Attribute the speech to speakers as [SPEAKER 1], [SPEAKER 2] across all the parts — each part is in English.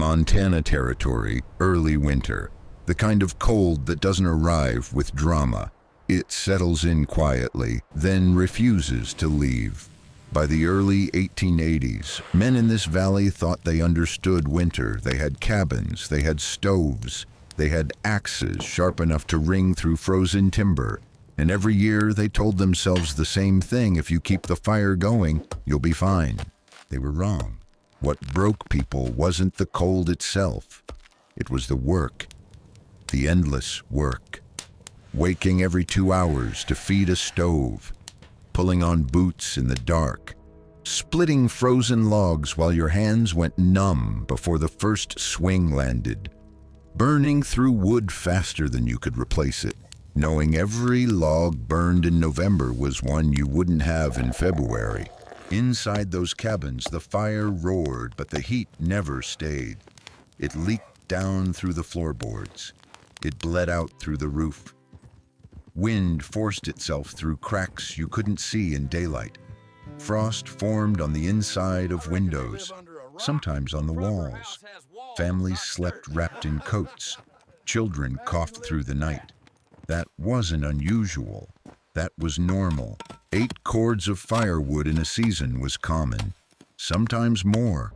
[SPEAKER 1] Montana territory, early winter. The kind of cold that doesn't arrive with drama. It settles in quietly, then refuses to leave. By the early 1880s, men in this valley thought they understood winter. They had cabins, they had stoves, they had axes sharp enough to ring through frozen timber. And every year they told themselves the same thing: if you keep the fire going, you'll be fine. They were wrong. What broke people wasn't the cold itself. It was the work. The endless work. Waking every 2 hours to feed a stove, pulling on boots in the dark, splitting frozen logs while your hands went numb before the first swing landed, burning through wood faster than you could replace it, knowing every log burned in November was one you wouldn't have in February. Inside those cabins, the fire roared, but the heat never stayed. It leaked down through the floorboards. It bled out through the roof. Wind forced itself through cracks you couldn't see in daylight. Frost formed on the inside of windows, sometimes on the walls. Families slept wrapped in coats. Children coughed through the night. That wasn't unusual. That was normal. 8 cords of firewood in a season was common, sometimes more.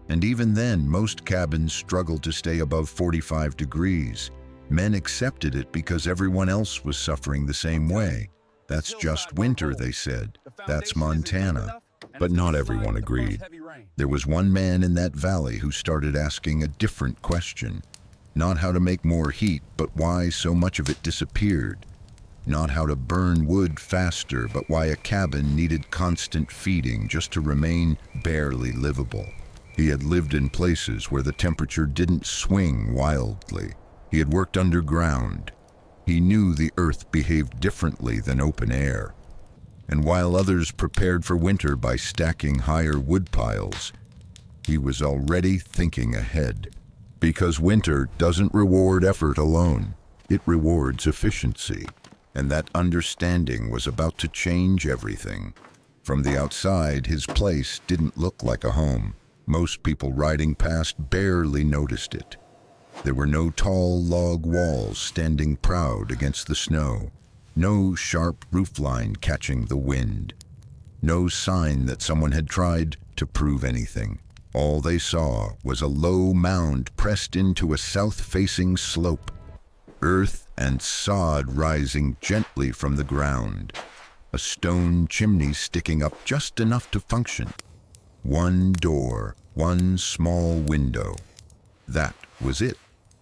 [SPEAKER 1] And even then, most cabins struggled to stay above 45 degrees. Men accepted it because everyone else was suffering the same way. That's just winter, they said. That's Montana. But not everyone agreed. There was one man in that valley who started asking a different question. Not how to make more heat, but why so much of it disappeared. Not how to burn wood faster, but why a cabin needed constant feeding just to remain barely livable. He had lived in places where the temperature didn't swing wildly. He had worked underground. He knew the earth behaved differently than open air. And while others prepared for winter by stacking higher wood piles, he was already thinking ahead. Because winter doesn't reward effort alone, it rewards efficiency. And that understanding was about to change everything. From the outside, his place didn't look like a home. Most people riding past barely noticed it. There were no tall log walls standing proud against the snow, no sharp roofline catching the wind, no sign that someone had tried to prove anything. All they saw was a low mound pressed into a south-facing slope, earth and sod rising gently from the ground, a stone chimney sticking up just enough to function. One door, one small window. That was it.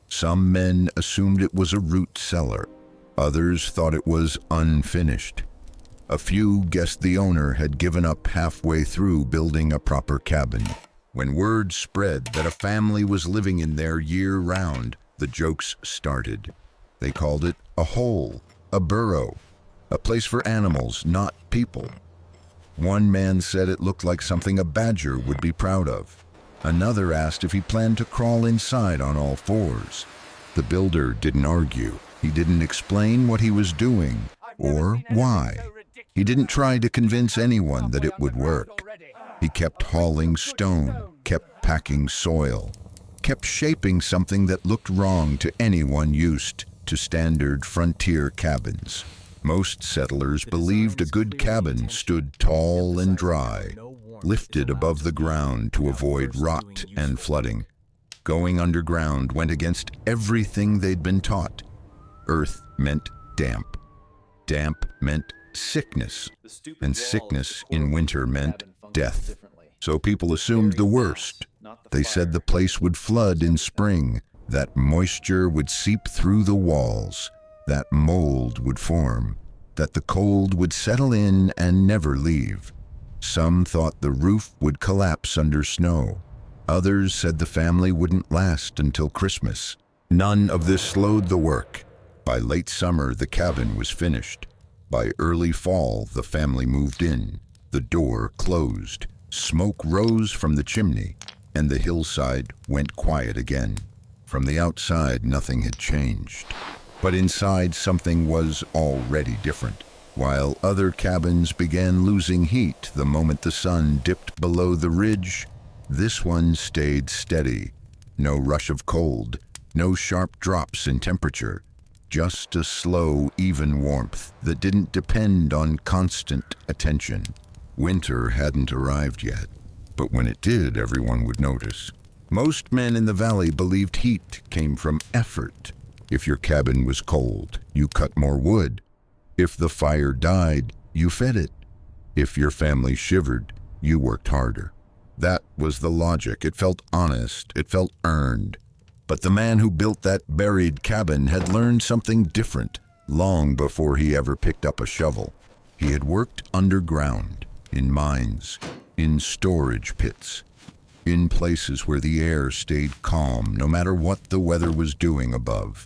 [SPEAKER 1] Some men assumed it was a root cellar. Others thought it was unfinished. A few guessed the owner had given up halfway through building a proper cabin. When word spread that a family was living in there year-round, the jokes started. They called it a hole, a burrow, a place for animals, not people. One man said it looked like something a badger would be proud of. Another asked if he planned to crawl inside on all fours. The builder didn't argue. He didn't explain what he was doing or why. He didn't try to convince anyone that it would work. He kept hauling stone, kept packing soil, kept shaping something that looked wrong to anyone used to standard frontier cabins. Most settlers believed a good cabin stood tall and dry, lifted above the ground to avoid rot and flooding. Going underground went against everything they'd been taught. Earth meant damp. Damp meant sickness. And sickness in winter meant death. So people assumed the worst. They said the place would flood in spring, that moisture would seep through the walls, that mold would form, that the cold would settle in and never leave. Some thought the roof would collapse under snow. Others said the family wouldn't last until Christmas. None of this slowed the work. By late summer, the cabin was finished. By early fall, the family moved in. The door closed. Smoke rose from the chimney, and the hillside went quiet again. From the outside, nothing had changed. But inside, something was already different. While other cabins began losing heat the moment the sun dipped below the ridge, this one stayed steady. No rush of cold, no sharp drops in temperature, just a slow, even warmth that didn't depend on constant attention. Winter hadn't arrived yet, but when it did, everyone would notice. Most men in the valley believed heat came from effort. If your cabin was cold, you cut more wood. If the fire died, you fed it. If your family shivered, you worked harder. That was the logic. It felt honest. It felt earned. But the man who built that buried cabin had learned something different long before he ever picked up a shovel. He had worked underground, in mines, in storage pits, in places where the air stayed calm no matter what the weather was doing above.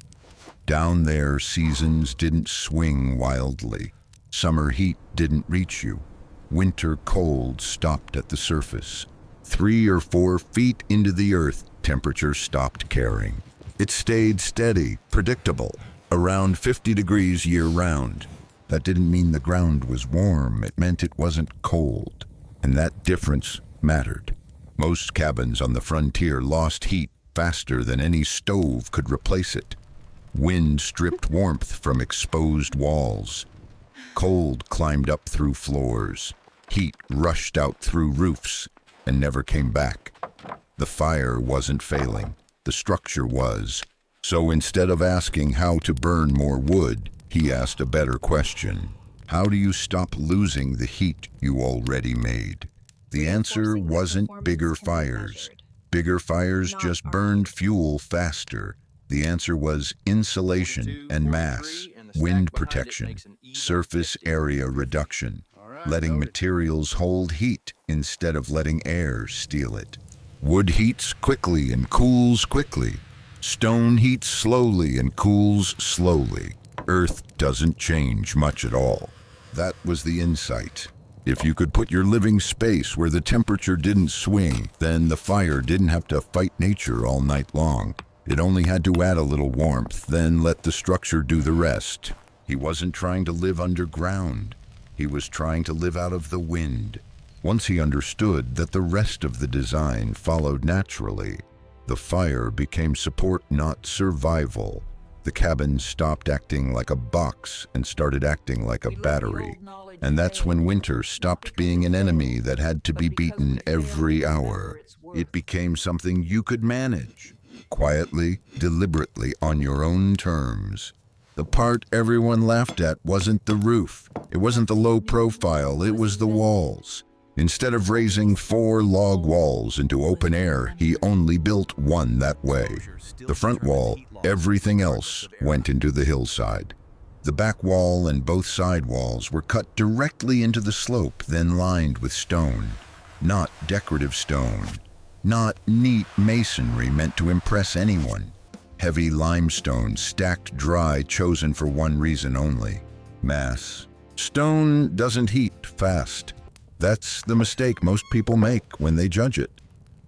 [SPEAKER 1] Down there, seasons didn't swing wildly. Summer heat didn't reach you. Winter cold stopped at the surface. 3 or 4 feet into the earth, temperature stopped caring. It stayed steady, predictable, around 50 degrees year-round. That didn't mean the ground was warm. It meant it wasn't cold. And that difference mattered. Most cabins on the frontier lost heat faster than any stove could replace it. Wind stripped warmth from exposed walls. Cold climbed up through floors. Heat rushed out through roofs and never came back. The fire wasn't failing. The structure was. So instead of asking how to burn more wood, he asked a better question. How do you stop losing the heat you already made? The answer wasn't bigger fires. Bigger fires just burned fuel faster. The answer was insulation and mass, wind protection, surface area reduction, letting materials hold heat instead of letting air steal it. Wood heats quickly and cools quickly. Stone heats slowly and cools slowly. Earth doesn't change much at all. That was the insight. If you could put your living space where the temperature didn't swing, then the fire didn't have to fight nature all night long. It only had to add a little warmth, then let the structure do the rest. He wasn't trying to live underground. He was trying to live out of the wind. Once he understood that the rest of the design followed naturally, the fire became support, not survival. The cabin stopped acting like a box and started acting like a battery. And that's when winter stopped being an enemy that had to be beaten every hour. It became something you could manage, quietly, deliberately, on your own terms. The part everyone laughed at wasn't the roof. It wasn't the low profile. It was the walls. Instead of raising 4 log walls into open air, he only built one that way. The front wall, everything else went into the hillside. The back wall and both side walls were cut directly into the slope, then lined with stone. Not decorative stone. Not neat masonry meant to impress anyone. Heavy limestone, stacked dry, chosen for one reason only: mass. Stone doesn't heat fast. That's the mistake most people make when they judge it.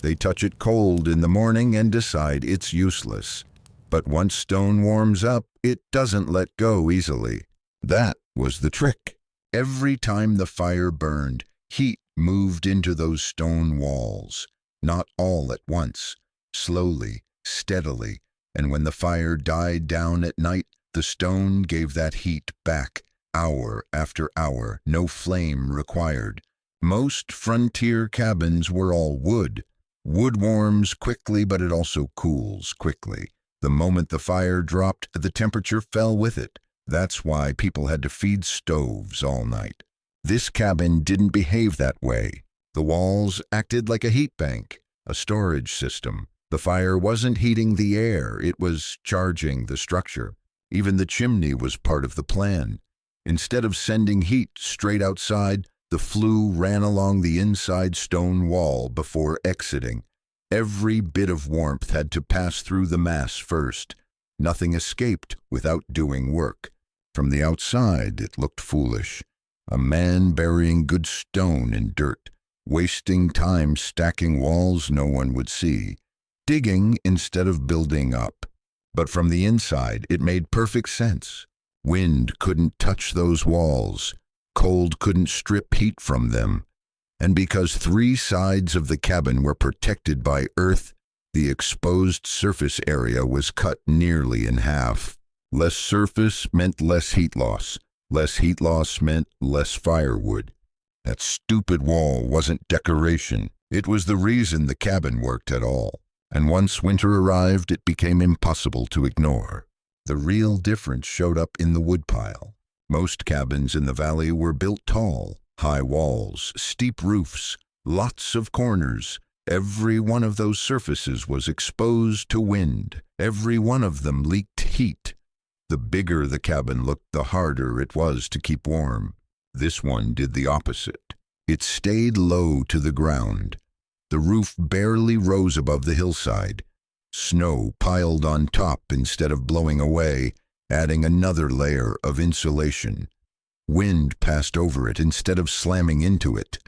[SPEAKER 1] They touch it cold in the morning and decide it's useless. But once stone warms up, it doesn't let go easily. That was the trick. Every time the fire burned, heat moved into those stone walls. Not all at once, slowly, steadily, and when the fire died down at night, the stone gave that heat back, hour after hour, no flame required. Most frontier cabins were all wood. Wood warms quickly, but it also cools quickly. The moment the fire dropped, the temperature fell with it. That's why people had to feed stoves all night. This cabin didn't behave that way. The walls acted like a heat bank, a storage system. The fire wasn't heating the air, it was charging the structure. Even the chimney was part of the plan. Instead of sending heat straight outside, the flue ran along the inside stone wall before exiting. Every bit of warmth had to pass through the mass first. Nothing escaped without doing work. From the outside, it looked foolish. A man burying good stone in dirt, wasting time stacking walls no one would see, digging instead of building up. But from the inside, it made perfect sense. Wind couldn't touch those walls. Cold couldn't strip heat from them. And because 3 sides of the cabin were protected by earth, The exposed surface area was cut nearly in half. Less surface meant less heat loss. Less heat loss meant less firewood. That stupid wall wasn't decoration. It was the reason the cabin worked at all. And once winter arrived, it became impossible to ignore. The real difference showed up in the woodpile. Most cabins in the valley were built tall, high walls, steep roofs, lots of corners. Every one of those surfaces was exposed to wind. Every one of them leaked heat. The bigger the cabin looked, the harder it was to keep warm. This one did the opposite. It stayed low to the ground. The roof barely rose above the hillside. Snow piled on top instead of blowing away, adding another layer of insulation. Wind passed over it instead of slamming into it.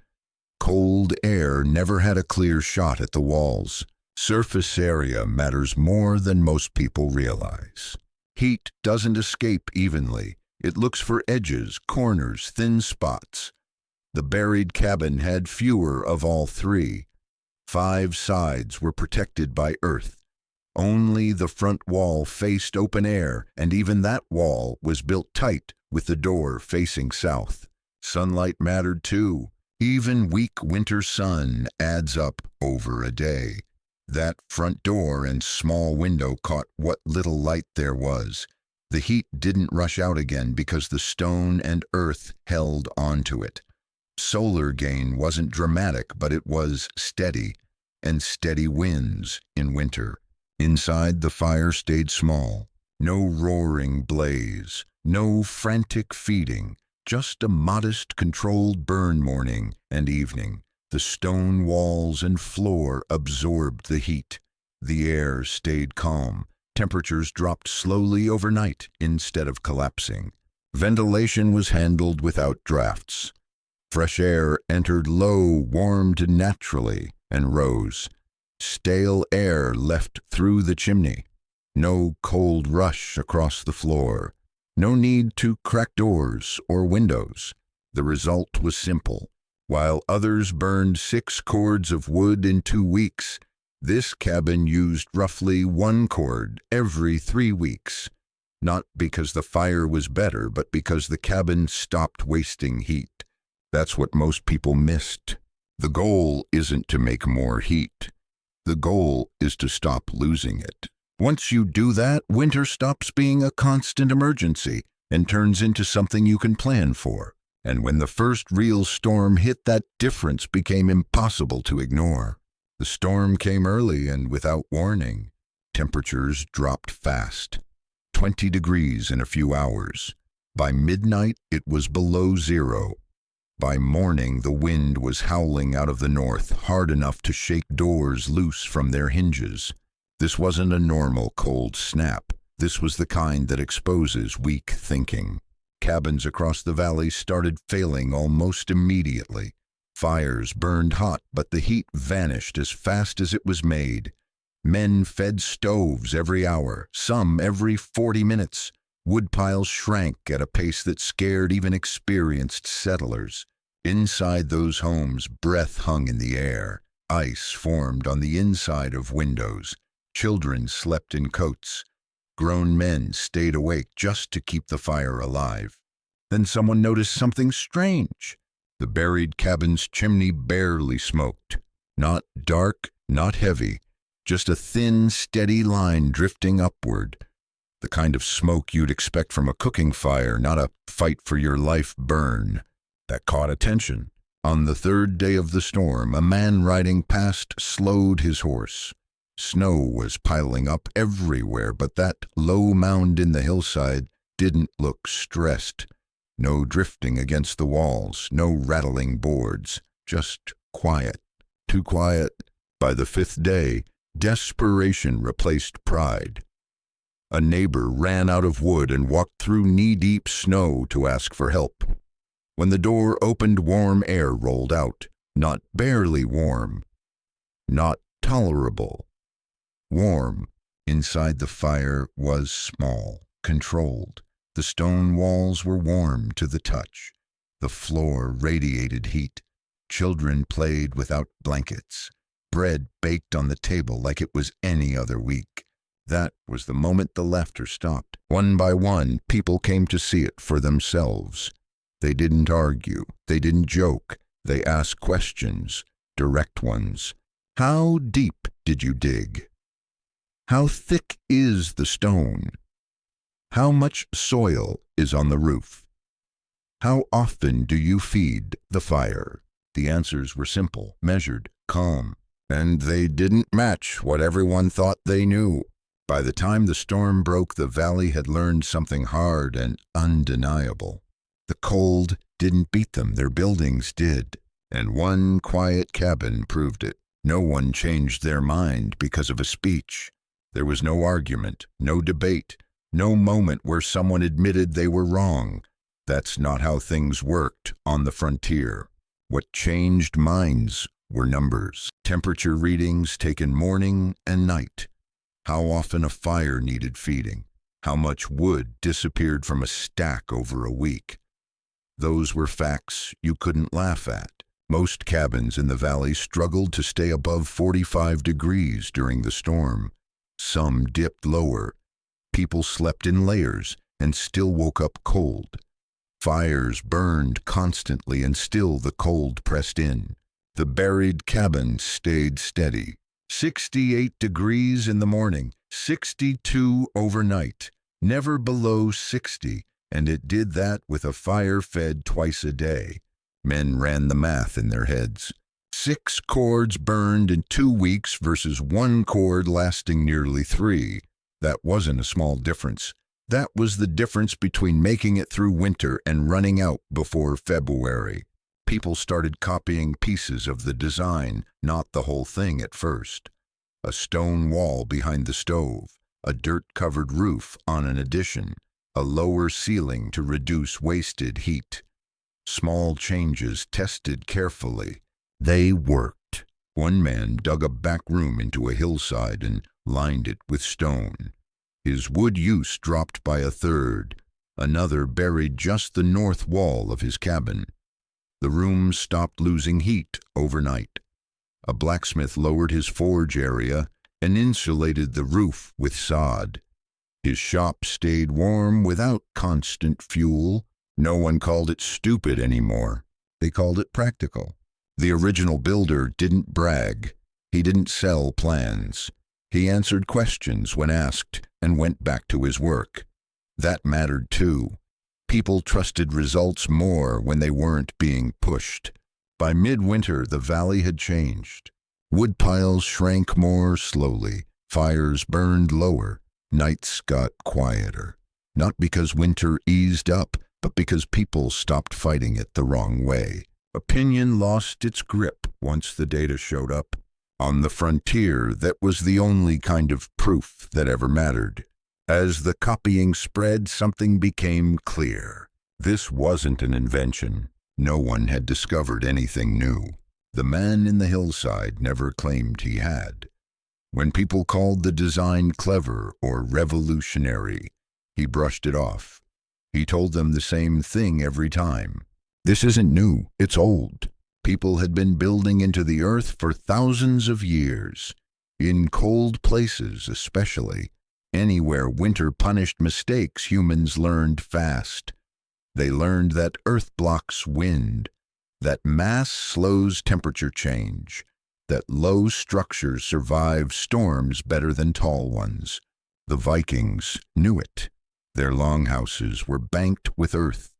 [SPEAKER 1] Cold air never had a clear shot at the walls. Surface area matters more than most people realize. Heat doesn't escape evenly. It looks for edges, corners, thin spots. The buried cabin had fewer of all three. 5 sides were protected by earth. Only the front wall faced open air, and even that wall was built tight with the door facing south. Sunlight mattered too. Even weak winter sun adds up over a day. That front door and small window caught what little light there was. The heat didn't rush out again because the stone and earth held onto it. Solar gain wasn't dramatic, but it was steady, and steady winds in winter. Inside, the fire stayed small. No roaring blaze, no frantic feeding, just a modest, controlled burn morning and evening. The stone walls and floor absorbed the heat. The air stayed calm. Temperatures dropped slowly overnight instead of collapsing. Ventilation was handled without drafts. Fresh air entered low, warmed naturally, and rose. Stale air left through the chimney. No cold rush across the floor. No need to crack doors or windows. The result was simple. While others burned 6 cords of wood in 2 weeks, this cabin used roughly 1 cord every 3 weeks. Not because the fire was better, but because the cabin stopped wasting heat. That's what most people missed. The goal isn't to make more heat. The goal is to stop losing it. Once you do that, winter stops being a constant emergency and turns into something you can plan for. And when the first real storm hit, that difference became impossible to ignore. The storm came early and without warning. Temperatures dropped fast. 20 degrees in a few hours. By midnight, it was below 0. By morning, the wind was howling out of the north, hard enough to shake doors loose from their hinges. This wasn't a normal cold snap. This was the kind that exposes weak thinking. Cabins across the valley started failing almost immediately. Fires burned hot, but the heat vanished as fast as it was made. Men fed stoves every hour, some every 40 minutes. Woodpiles shrank at a pace that scared even experienced settlers. Inside those homes, breath hung in the air. Ice formed on the inside of windows. Children slept in coats. Grown men stayed awake just to keep the fire alive. Then someone noticed something strange. The buried cabin's chimney barely smoked. Not dark, not heavy, just a thin, steady line drifting upward. The kind of smoke you'd expect from a cooking fire, not a fight-for-your-life burn. That caught attention. On the 3rd day of the storm, a man riding past slowed his horse. Snow was piling up everywhere, but that low mound in the hillside didn't look stressed. No drifting against the walls, no rattling boards, just quiet. Too quiet. By the 5th day, desperation replaced pride. A neighbor ran out of wood and walked through knee-deep snow to ask for help. When the door opened, warm air rolled out. Not barely warm. Not tolerable. Warm. Inside the fire was small, controlled. The stone walls were warm to the touch. The floor radiated heat. Children played without blankets. bread baked on the table like it was any other week. That was the moment the laughter stopped. One by one, people came to see it for themselves. They didn't argue. They didn't joke. They asked questions, direct ones. How deep did you dig? How thick is the stone? How much soil is on the roof? How often do you feed the fire? The answers were simple, measured, calm, and they didn't match what everyone thought they knew. By the time the storm broke, the valley had learned something hard and undeniable. The cold didn't beat them, their buildings did, and one quiet cabin proved it. No one changed their mind because of a speech. There was no argument, no debate, no moment where someone admitted they were wrong. That's not how things worked on the frontier. What changed minds were numbers, temperature readings taken morning and night, how often a fire needed feeding, how much wood disappeared from a stack over a week. Those were facts you couldn't laugh at. Most cabins in the valley struggled to stay above 45 degrees during the storm. Some dipped lower. People slept in layers and still woke up cold. Fires burned constantly and still the cold pressed in. The buried cabin stayed steady. 68 degrees in the morning, 62 overnight, never below 60, and it did that with a fire fed twice a day. Men ran the math in their heads. 6 cords burned in 2 weeks versus 1 cord lasting nearly 3. That wasn't a small difference. That was the difference between making it through winter and running out before February. People started copying pieces of the design, not the whole thing at first. A stone wall behind the stove, a dirt-covered roof on an addition, a lower ceiling to reduce wasted heat. Small changes tested carefully. They worked. One man dug a back room into a hillside and lined it with stone. His wood use dropped by 1/3. Another buried just the north wall of his cabin. The room stopped losing heat overnight. A blacksmith lowered his forge area and insulated the roof with sod. His shop stayed warm without constant fuel. No one called it stupid anymore. They called it practical. The original builder didn't brag. He didn't sell plans. He answered questions when asked and went back to his work. That mattered too. People trusted results more when they weren't being pushed. By midwinter, the valley had changed. Wood piles shrank more slowly. Fires burned lower. Nights got quieter. Not because winter eased up, but because people stopped fighting it the wrong way. Opinion lost its grip once the data showed up. On the frontier, that was the only kind of proof that ever mattered. As the copying spread, something became clear. This wasn't an invention. No one had discovered anything new. The man in the hillside never claimed he had. When people called the design clever or revolutionary, he brushed it off. He told them the same thing every time. This isn't new, it's old. People had been building into the earth for thousands of years. In cold places especially. Anywhere winter punished mistakes, humans learned fast. They learned that earth blocks wind, that mass slows temperature change, that low structures survive storms better than tall ones. The Vikings knew it. Their longhouses were banked with earth.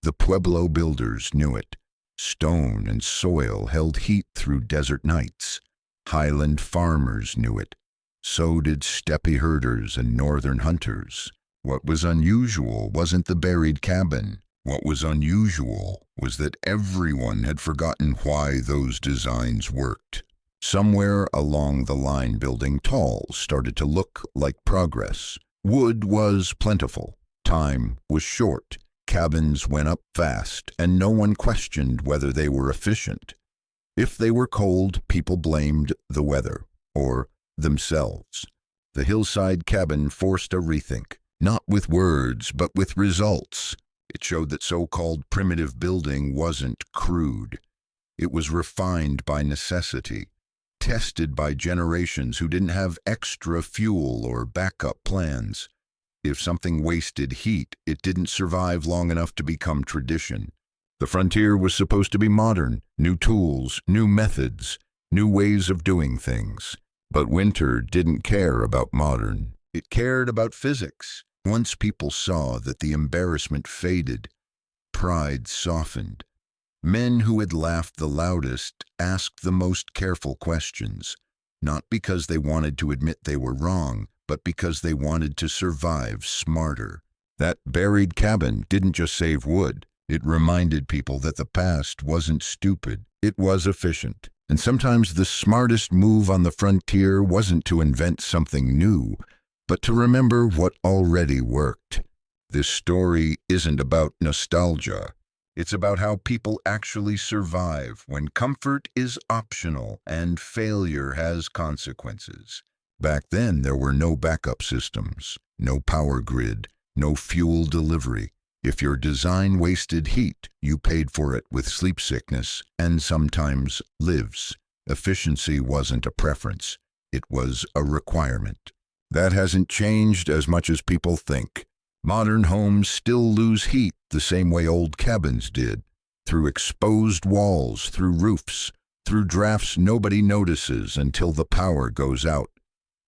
[SPEAKER 1] The Pueblo builders knew it. Stone and soil held heat through desert nights. Highland farmers knew it. So did steppe herders and northern hunters. What was unusual wasn't the buried cabin. What was unusual was that everyone had forgotten why those designs worked. Somewhere along the line, building tall started to look like progress. Wood was plentiful. Time was short. Cabins went up fast, and no one questioned whether they were efficient. If they were cold, people blamed the weather, or themselves. The hillside cabin forced a rethink, not with words, but with results. It showed that so-called primitive building wasn't crude. It was refined by necessity. tested by generations who didn't have extra fuel or backup plans. If something wasted heat, it didn't survive long enough to become tradition. The frontier was supposed to be modern, new tools, new methods, new ways of doing things. But winter didn't care about modern. It cared about physics. Once people saw that the embarrassment faded, pride softened. Men who had laughed the loudest asked the most careful questions, not because they wanted to admit they were wrong, but because they wanted to survive smarter. That buried cabin didn't just save wood. It reminded people that the past wasn't stupid. It was efficient. And sometimes the smartest move on the frontier wasn't to invent something new, but to remember what already worked. This story isn't about nostalgia. It's about how people actually survive when comfort is optional and failure has consequences. Back then, there were no backup systems, no power grid, no fuel delivery. If your design wasted heat, you paid for it with sleep sickness and sometimes lives. Efficiency wasn't a preference. It was a requirement. That hasn't changed as much as people think. Modern homes still lose heat the same way old cabins did, through exposed walls, through roofs, through drafts nobody notices until the power goes out.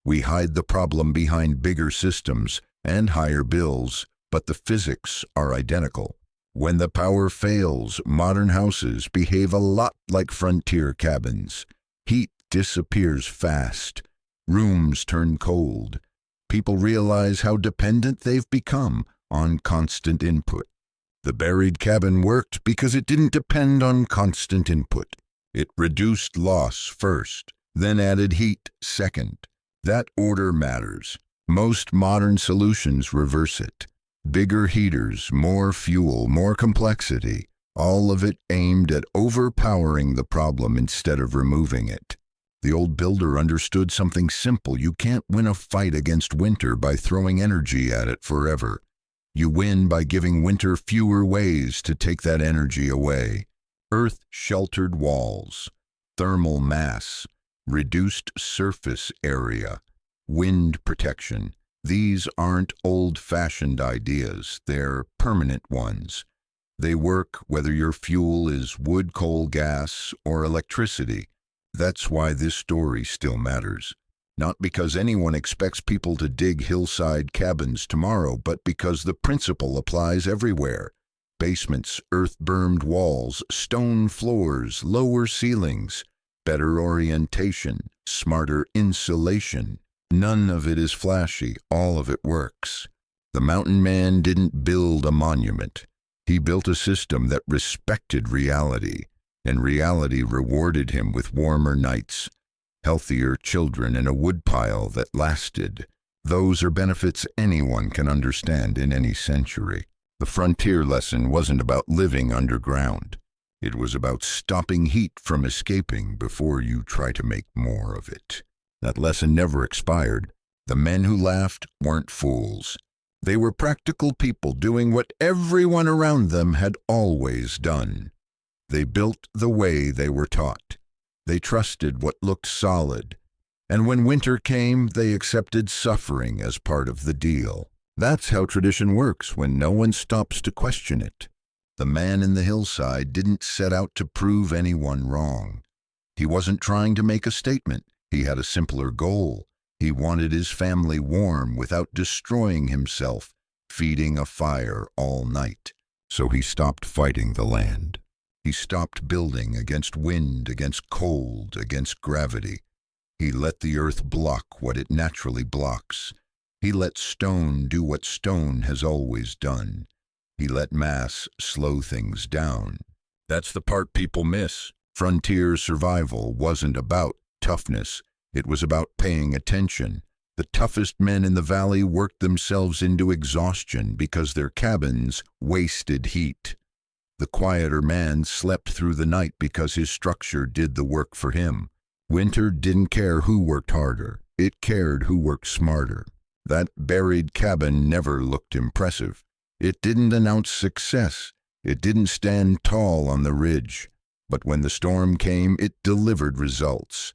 [SPEAKER 1] We hide the problem behind bigger systems and higher bills, but the physics are identical. When the power fails, modern houses behave a lot like frontier cabins. Heat disappears fast. Rooms turn cold. People realize how dependent they've become on constant input. The buried cabin worked because it didn't depend on constant input. It reduced loss first, then added heat second. That order matters. Most modern solutions reverse it. Bigger heaters, more fuel, more complexity, all of it aimed at overpowering the problem instead of removing it. The old builder understood something simple. You can't win a fight against winter by throwing energy at it forever. You win by giving winter fewer ways to take that energy away. Earth-sheltered walls, thermal mass, reduced surface area, wind protection. These aren't old-fashioned ideas, they're permanent ones. They work whether your fuel is wood, coal, gas, or electricity. That's why this story still matters. Not because anyone expects people to dig hillside cabins tomorrow, but because the principle applies everywhere. Basements, earth-bermed walls, stone floors, lower ceilings, better orientation, smarter insulation. None of it is flashy, all of it works. The mountain man didn't build a monument. He built a system that respected reality, and reality rewarded him with warmer nights, healthier children, and a woodpile that lasted. Those are benefits anyone can understand in any century. The frontier lesson wasn't about living underground. It was about stopping heat from escaping before you try to make more of it. That lesson never expired. The men who laughed weren't fools. They were practical people doing what everyone around them had always done. They built the way they were taught. They trusted what looked solid. And when winter came, they accepted suffering as part of the deal. That's how tradition works when no one stops to question it. The man in the hillside didn't set out to prove anyone wrong. He wasn't trying to make a statement. He had a simpler goal. He wanted his family warm without destroying himself, feeding a fire all night. So he stopped fighting the land. He stopped building against wind, against cold, against gravity. He let the earth block what it naturally blocks. He let stone do what stone has always done. He let mass slow things down. That's the part people miss. Frontier survival wasn't about toughness. It was about paying attention. The toughest men in the valley worked themselves into exhaustion because their cabins wasted heat. The quieter man slept through the night because his structure did the work for him. Winter didn't care who worked harder. It cared who worked smarter. That buried cabin never looked impressive. It didn't announce success. It didn't stand tall on the ridge. But when the storm came, it delivered results.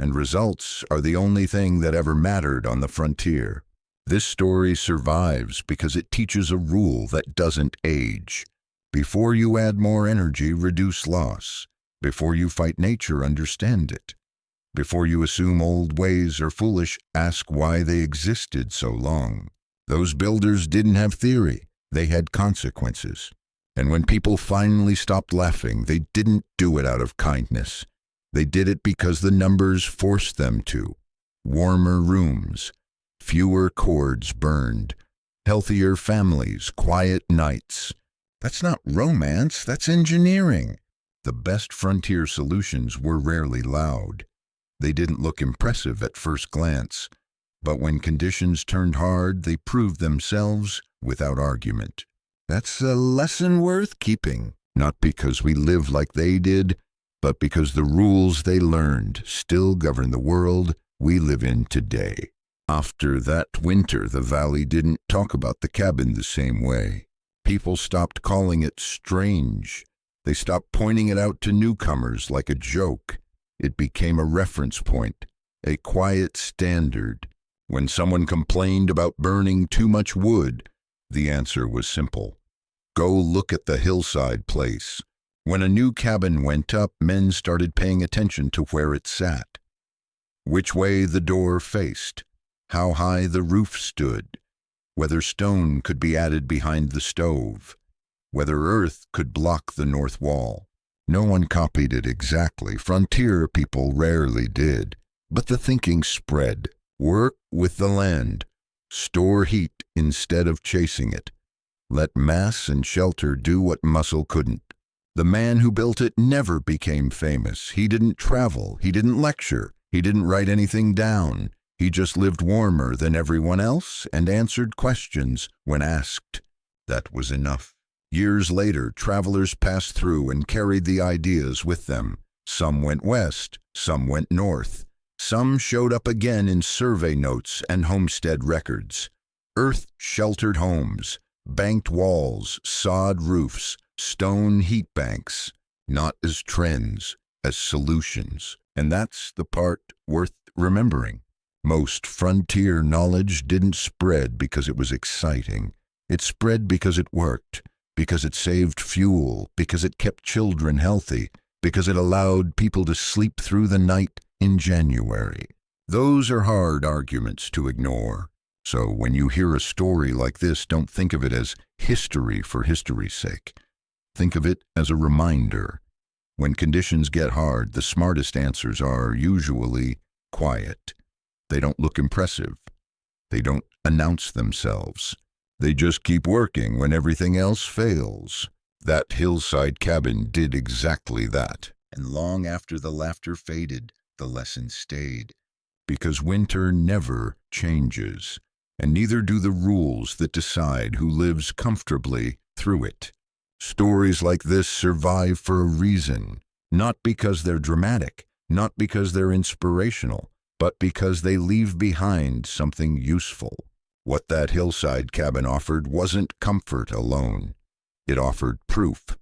[SPEAKER 1] and results are the only thing that ever mattered on the frontier. This story survives because it teaches a rule that doesn't age. Before you add more energy, reduce loss. Before you fight nature, understand it. Before you assume old ways are foolish, ask why they existed so long. Those builders didn't have theory, they had consequences. And when people finally stopped laughing, they didn't do it out of kindness. They did it because the numbers forced them to. Warmer rooms, fewer cords burned, healthier families, quiet nights. That's not romance, that's engineering. The best frontier solutions were rarely loud. They didn't look impressive at first glance, but when conditions turned hard, they proved themselves without argument. That's a lesson worth keeping, not because we live like they did, but because the rules they learned still govern the world we live in today. After that winter, the valley didn't talk about the cabin the same way. People stopped calling it strange. They stopped pointing it out to newcomers like a joke. It became a reference point, a quiet standard. When someone complained about burning too much wood, the answer was simple. Go look at the hillside place. When a new cabin went up, men started paying attention to where it sat. Which way the door faced, how high the roof stood, whether stone could be added behind the stove, whether earth could block the north wall. No one copied it exactly. Frontier people rarely did. But the thinking spread. Work with the land. Store heat instead of chasing it. Let mass and shelter do what muscle couldn't. The man who built it never became famous. He didn't travel. He didn't lecture. He didn't write anything down. He just lived warmer than everyone else and answered questions when asked. That was enough. Years later, travelers passed through and carried the ideas with them. Some went west, some went north. Some showed up again in survey notes and homestead records. Earth-sheltered homes, banked walls, sod roofs, stone heat banks, not as trends, as solutions. And that's the part worth remembering. Most frontier knowledge didn't spread because it was exciting. It spread because it worked. Because it saved fuel, because it kept children healthy, because it allowed people to sleep through the night in January. Those are hard arguments to ignore. So when you hear a story like this, don't think of it as history for history's sake. Think of it as a reminder. When conditions get hard, the smartest answers are usually quiet. They don't look impressive. They don't announce themselves. They just keep working when everything else fails. That hillside cabin did exactly that. And long after the laughter faded, the lesson stayed. Because winter never changes, and neither do the rules that decide who lives comfortably through it. Stories like this survive for a reason, not because they're dramatic, not because they're inspirational, but because they leave behind something useful. What that hillside cabin offered wasn't comfort alone. It offered proof.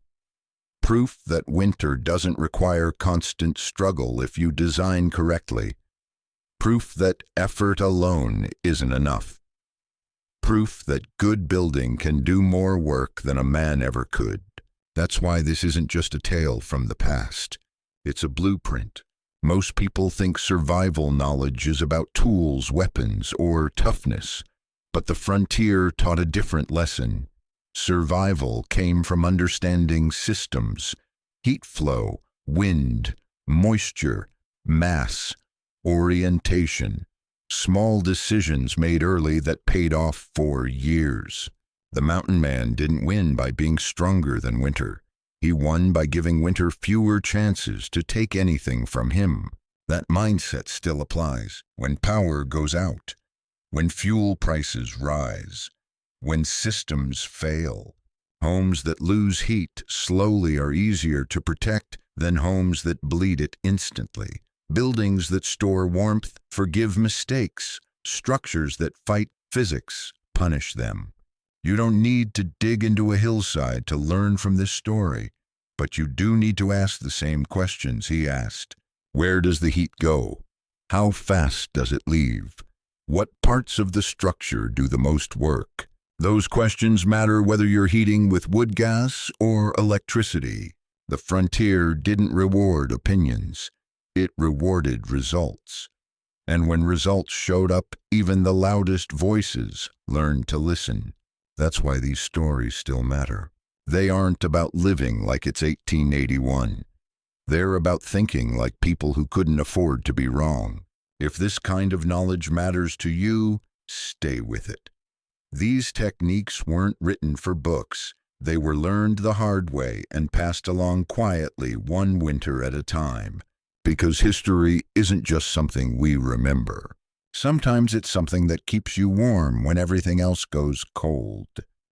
[SPEAKER 1] Proof that winter doesn't require constant struggle if you design correctly. Proof that effort alone isn't enough. Proof that good building can do more work than a man ever could. That's why this isn't just a tale from the past. It's a blueprint. Most people think survival knowledge is about tools, weapons, or toughness. But the frontier taught a different lesson. Survival came from understanding systems, heat flow, wind, moisture, mass, orientation, small decisions made early that paid off for years. The mountain man didn't win by being stronger than winter. He won by giving winter fewer chances to take anything from him. That mindset still applies when power goes out. When fuel prices rise, when systems fail. Homes that lose heat slowly are easier to protect than homes that bleed it instantly. Buildings that store warmth forgive mistakes. Structures that fight physics punish them. You don't need to dig into a hillside to learn from this story, but you do need to ask the same questions he asked. Where does the heat go? How fast does it leave? What parts of the structure do the most work? Those questions matter whether you're heating with wood gas or electricity. The frontier didn't reward opinions. It rewarded results. And when results showed up, even the loudest voices learned to listen. That's why these stories still matter. They aren't about living like it's 1881. They're about thinking like people who couldn't afford to be wrong. If this kind of knowledge matters to you, stay with it. These techniques weren't written for books. They were learned the hard way and passed along quietly, one winter at a time. Because history isn't just something we remember. Sometimes it's something that keeps you warm when everything else goes cold.